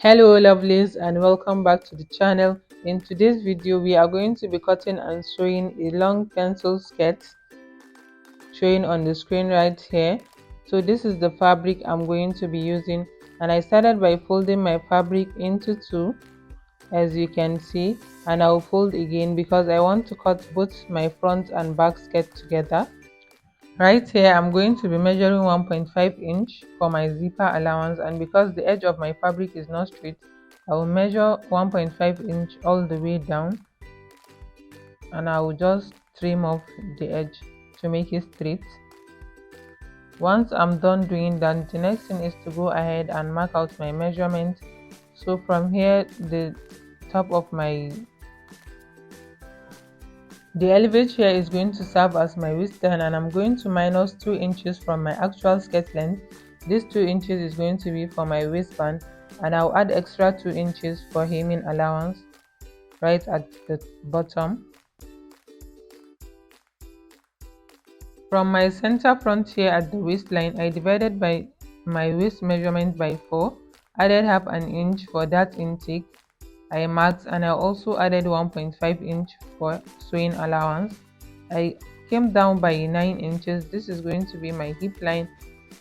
Hello lovelies, and welcome back to the channel. In today's video we are going to be cutting and sewing a long pencil skirt showing on the screen right here. So this is the fabric I'm going to be using, and I started by folding my fabric into two, as you can see, and I'll fold again because I want to cut both my front and back skirt together. Right here I'm going to be measuring 1.5 inch for my zipper allowance, and because the edge of my fabric is not straight, I will measure 1.5 inch all the way down, and I will just trim off the edge to make it straight. Once I'm done doing that, the next thing is to go ahead and mark out my measurement. So from here, the top of the elevage here is going to serve as my waistline, and I'm going to minus 2 inches from my actual skirt length. This 2 inches is going to be for my waistband, and I'll add extra 2 inches for hemming allowance right at the bottom. From my center front here at the waistline, I divided by my waist measurement by 4, added half an inch for that intake I marked, and I also added 1.5 inch for sewing allowance. I came down by 9 inches. This is going to be my hip line.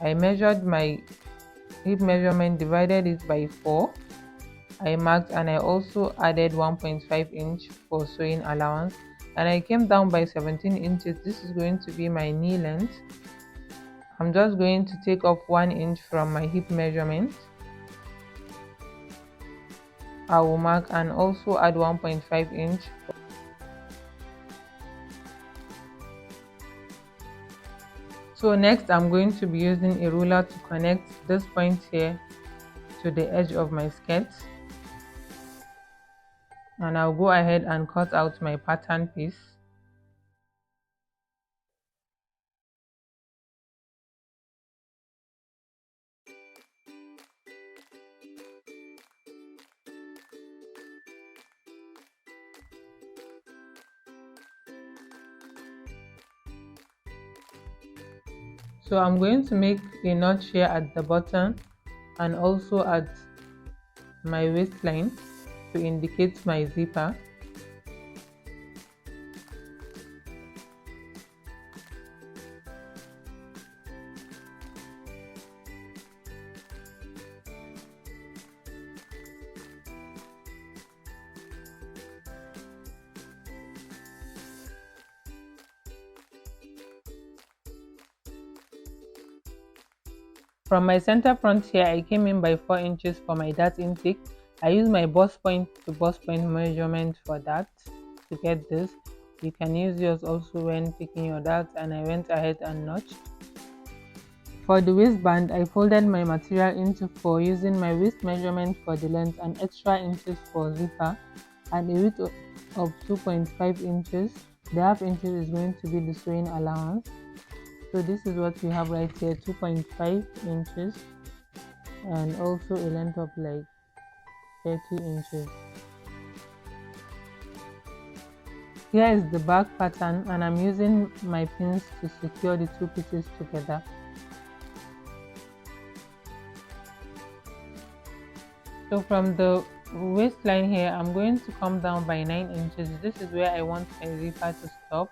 I measured my hip measurement, divided it by 4. I marked, and I also added 1.5 inch for sewing allowance, and I came down by 17 inches. This is going to be my knee length. I'm just going to take off 1 inch from my hip measurement. I will mark and also add 1.5 inch. So next I'm going to be using a ruler to connect this point here to the edge of my skirt, and I'll go ahead and cut out my pattern piece. So I'm going to make a notch here at the bottom and also at my waistline to indicate my zipper. From my center front here, I came in by 4 inches for my dart intake. I used my bust point to bust point measurement for that to get this. You can use yours also when picking your darts, and I went ahead and notched. For the waistband, I folded my material into 4 using my waist measurement for the length and extra inches for zipper, and a width of 2.5 inches. The half inches is going to be the sewing allowance. So this is what we have right here, 2.5 inches, and also a length of like 30 inches. Here is the back pattern, and I'm using my pins to secure the two pieces together. So from the waistline here, I'm going to come down by 9 inches. This is where I want my zipper to stop,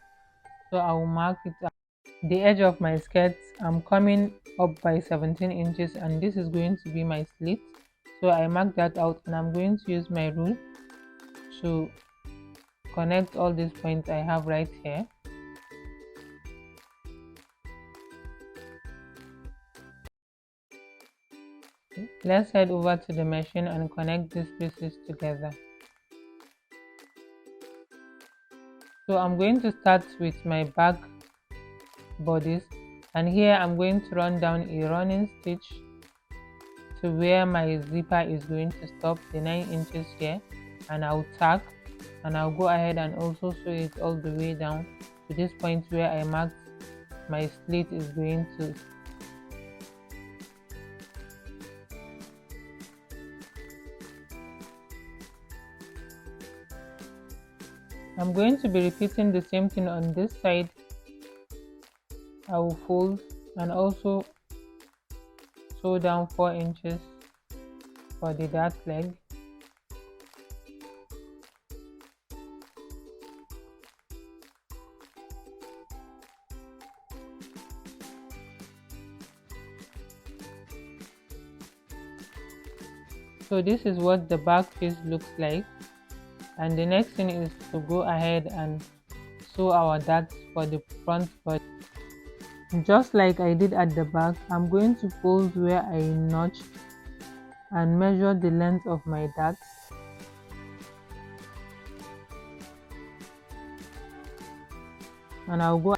so I will mark it out. The edge of my skirt, I'm coming up by 17 inches, and this is going to be my slit. So I marked that out, and I'm going to use my rule to connect all these points I have right here. Let's head over to the machine and connect these pieces together. So I'm going to start with my back bodice, and here I'm going to run down a running stitch to where my zipper is going to stop, the 9 inches here, and I'll tack, and I'll go ahead and also sew it all the way down to this point where I marked my slit is going to. I'm going to be repeating the same thing on this side. I will fold and also sew down 4 inches for the dart leg. So this is what the back piece looks like, and the next thing is to go ahead and sew our darts for the front body. Just like I did at the back, I'm going to fold where I notched and measure the length of my darts. And I'll go.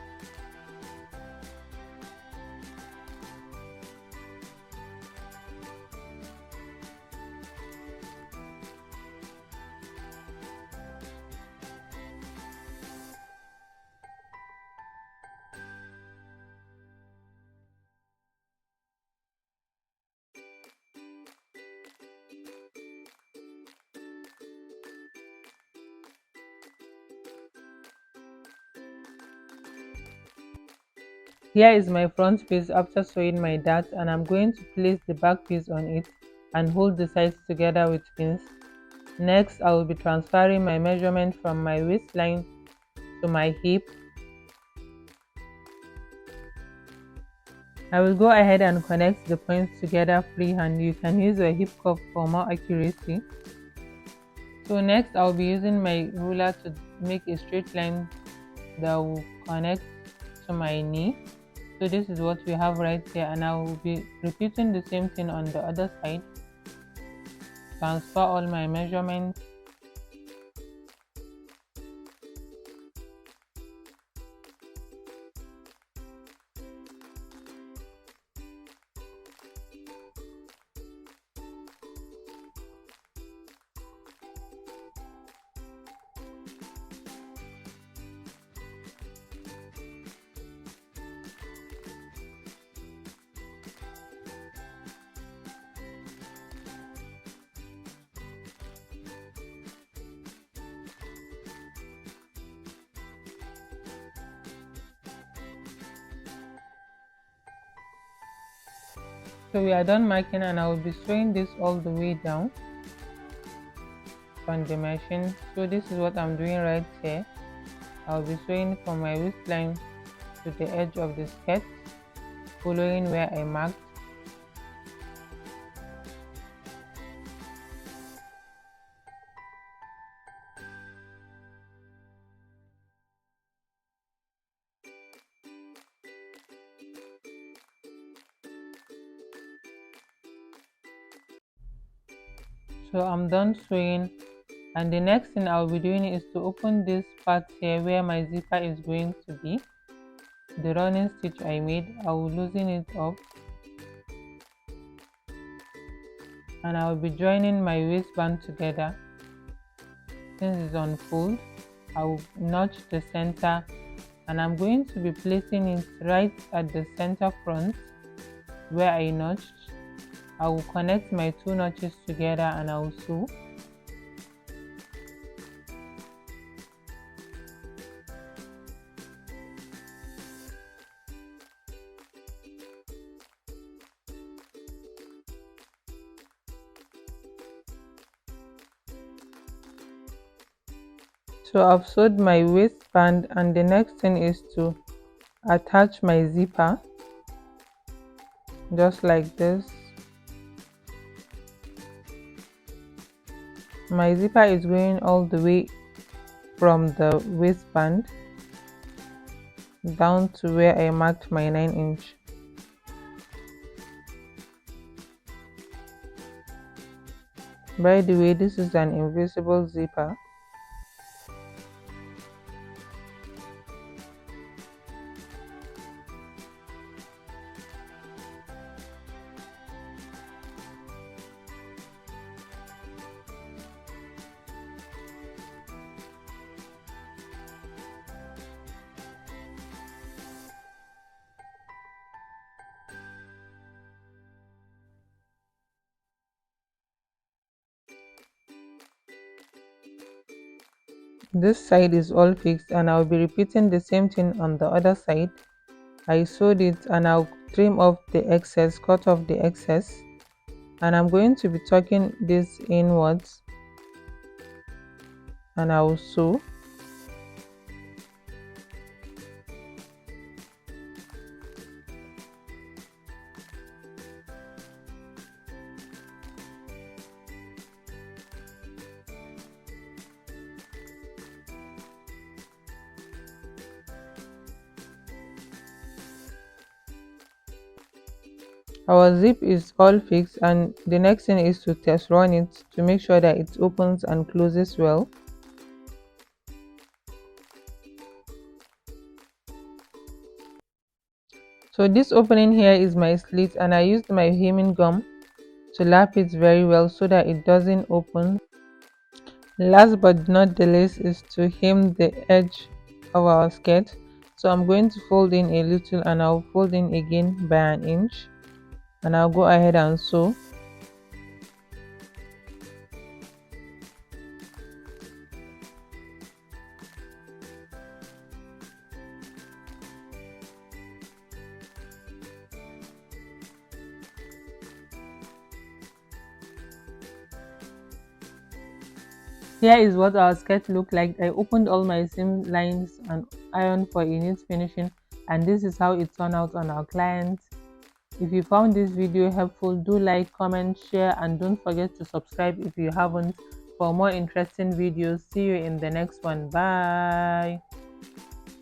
Here is my front piece after sewing my darts, and I'm going to place the back piece on it and hold the sides together with pins. Next, I will be transferring my measurement from my waistline to my hip. I will go ahead and connect the points together freehand. You can use a hip cuff for more accuracy. So next, I'll be using my ruler to make a straight line that will connect to my knee. So this is what we have right here, and I will be repeating the same thing on the other side. Transfer all my measurements. So we are done marking, and I will be sewing this all the way down on the machine. So this is what I'm doing right here. I'll be sewing from my waistline to the edge of the skirt, following where I marked. So I'm done sewing, and the next thing I'll be doing is to open this part here where my zipper is going to be. The running stitch I made, I will loosen it up, and I will be joining my waistband together. Since it's on fold, I will notch the center, and I'm going to be placing it right at the center front where I notched. I will connect my two notches together and I will sew. So I've sewed my waistband, and the next thing is to attach my zipper just like this. My zipper is going all the way from the waistband down to where I marked my 9-inch. By the way, this is an invisible zipper. This side is all fixed, and I'll be repeating the same thing on the other side. I sewed it, and I'll trim off the excess, cut off the excess. and I'm going to be tucking this inwards, and I will sew. Our zip is all fixed, and the next thing is to test run it to make sure that it opens and closes well. So this opening here is my slit, and I used my hemming gum to lap it very well so that it doesn't open. Last but not the least is to hem the edge of our skirt. So I'm going to fold in a little, and I'll fold in again by an inch, and I'll go ahead and sew. Here is what our skirt looked like. I opened all my seam lines and ironed for a neat finishing, and this is how it turned out on our client. If you found this video helpful, do like, comment, share, and don't forget to subscribe if you haven't for more interesting videos. See you in the next one. Bye.